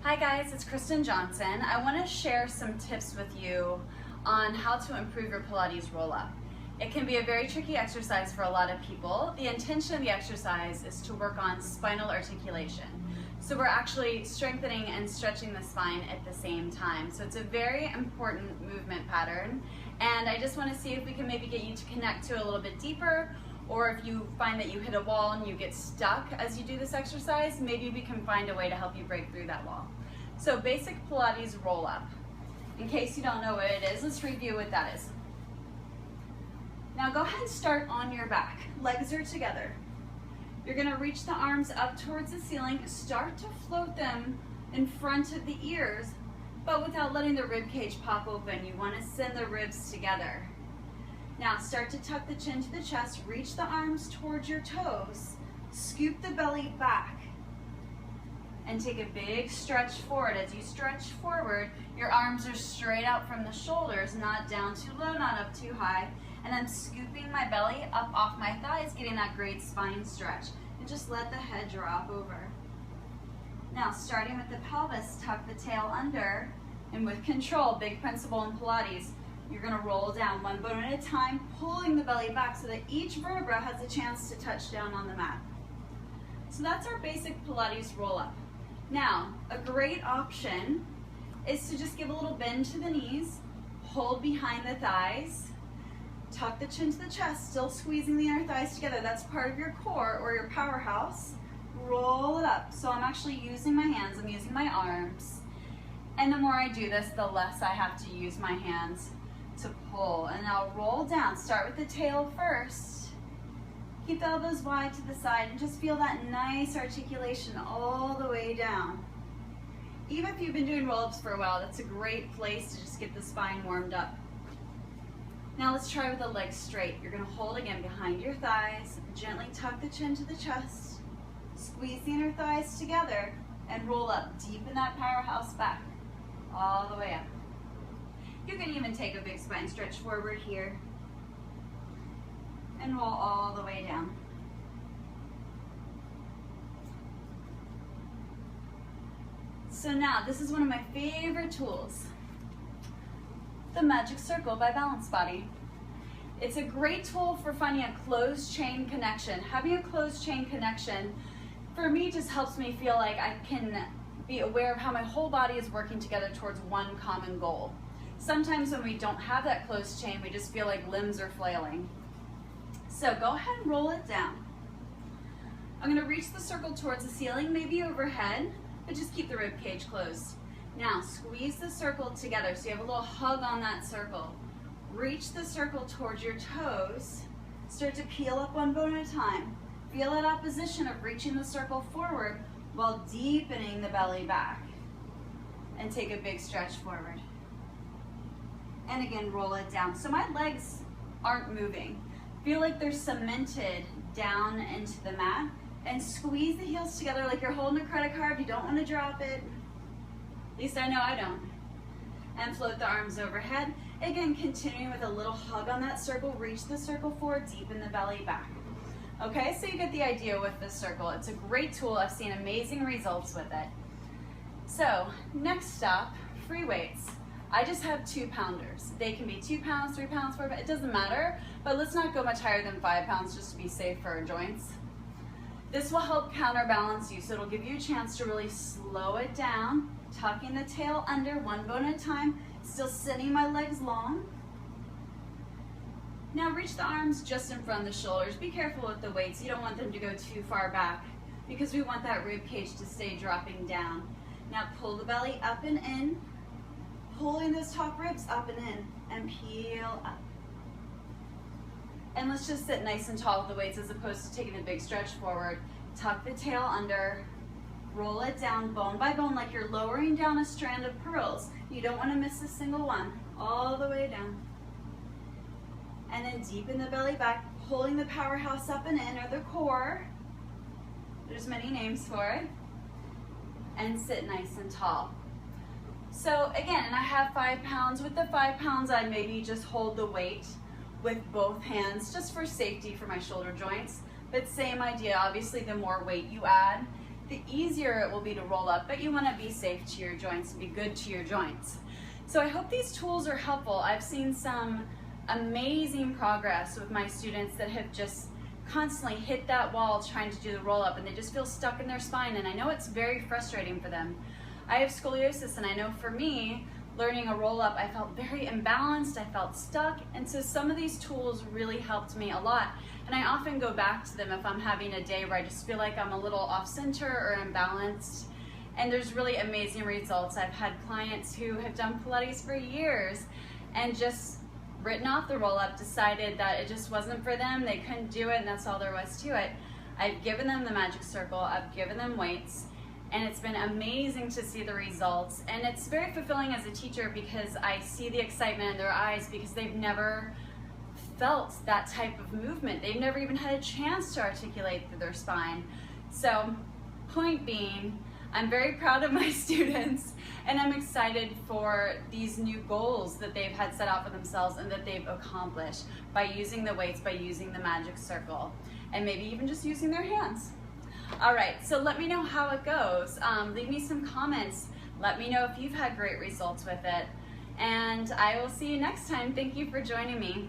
Hi guys, it's Kristen Johnson. I want to share some tips with you on how to improve your Pilates roll-up. It can be a very tricky exercise for a lot of people. The intention of the exercise is to work on spinal articulation. So we're actually strengthening and stretching the spine at the same time. So it's a very important movement pattern. And I just want to see if we can maybe get you to connect to it a little bit deeper, or if you find that you hit a wall and you get stuck as you do this exercise, maybe we can find a way to help you break through that wall. So basic Pilates roll-up. In case you don't know what it is, let's review what that is. Now go ahead and start on your back. Legs are together. You're gonna reach the arms up towards the ceiling, start to float them in front of the ears, but without letting the rib cage pop open. You wanna send the ribs together. Now start to tuck the chin to the chest, reach the arms towards your toes, scoop the belly back, and take a big stretch forward. As you stretch forward, your arms are straight out from the shoulders, not down too low, not up too high. And I'm scooping my belly up off my thighs, getting that great spine stretch. And just let the head drop over. Now, starting with the pelvis, tuck the tail under, and with control, big principle in Pilates, you're gonna roll down one bone at a time, pulling the belly back so that each vertebra has a chance to touch down on the mat. So that's our basic Pilates roll-up. Now, a great option is to just give a little bend to the knees, hold behind the thighs, tuck the chin to the chest, still squeezing the inner thighs together. That's part of your core or your powerhouse. Roll it up. So I'm actually using my hands, I'm using my arms. And the more I do this, the less I have to use my hands to pull. And I'll roll down. Start with the tail first. Keep the elbows wide to the side and just feel that nice articulation all the way down. Even if you've been doing roll-ups for a while, that's a great place to just get the spine warmed up. Now let's try with the legs straight. You're gonna hold again behind your thighs, gently tuck the chin to the chest, squeeze the inner thighs together, and roll up. Deepen that powerhouse back, all the way up. You can even take a big spine stretch forward here, and roll all the way down. So now, this is one of my favorite tools, the Magic Circle by Balance Body. It's a great tool for finding a closed chain connection. Having a closed chain connection, for me, just helps me feel like I can be aware of how my whole body is working together towards one common goal. Sometimes when we don't have that closed chain, we just feel like limbs are flailing. So go ahead and roll it down. I'm gonna reach the circle towards the ceiling, maybe overhead, but just keep the rib cage closed. Now squeeze the circle together so you have a little hug on that circle. Reach the circle towards your toes. Start to peel up one bone at a time. Feel that opposition of reaching the circle forward while deepening the belly back. And take a big stretch forward. And again, roll it down. So my legs aren't moving. Feel like they're cemented down into the mat, and squeeze the heels together like you're holding a credit card. You don't want to drop it. At least I know I don't. And float the arms overhead. Again, continuing with a little hug on that circle. Reach the circle forward, deepen the belly back. Okay, so you get the idea with this circle. It's a great tool. I've seen amazing results with it. So next stop, free weights. I just have 2-pounders. They can be 2 pounds, 3 pounds, 4 pounds, it doesn't matter, but let's not go much higher than 5 pounds just to be safe for our joints. This will help counterbalance you, so it'll give you a chance to really slow it down, tucking the tail under one bone at a time, still sending my legs long. Now reach the arms just in front of the shoulders. Be careful with the weights. You don't want them to go too far back because we want that rib cage to stay dropping down. Now pull the belly up and in, pulling those top ribs up and in, and peel up. And let's just sit nice and tall with the weights as opposed to taking a big stretch forward. Tuck the tail under, roll it down bone by bone like you're lowering down a strand of pearls. You don't want to miss a single one, all the way down. And then deepen the belly back, pulling the powerhouse up and in, or the core. There's many names for it. And sit nice and tall. So again, and I have 5 pounds. With the 5 pounds, I'd maybe just hold the weight with both hands just for safety for my shoulder joints. But same idea, obviously the more weight you add, the easier it will be to roll up, but you want to be safe to your joints and be good to your joints. So I hope these tools are helpful. I've seen some amazing progress with my students that have just constantly hit that wall trying to do the roll up, and they just feel stuck in their spine, and I know it's very frustrating for them. I have scoliosis, and I know for me, learning a roll up, I felt very imbalanced, I felt stuck, and so some of these tools really helped me a lot. And I often go back to them if I'm having a day where I just feel like I'm a little off center or imbalanced. And there's really amazing results. I've had clients who have done Pilates for years and just written off the roll up, decided that it just wasn't for them, they couldn't do it, and that's all there was to it. I've given them the magic circle, I've given them weights, and it's been amazing to see the results. And it's very fulfilling as a teacher because I see the excitement in their eyes because they've never felt that type of movement. They've never even had a chance to articulate through their spine. So, point being, I'm very proud of my students, and I'm excited for these new goals that they've had set out for themselves and that they've accomplished by using the weights, by using the magic circle, and maybe even just using their hands. All right, so let me know how it goes. Leave me some comments. Let me know if you've had great results with it. And I will see you next time. Thank you for joining me.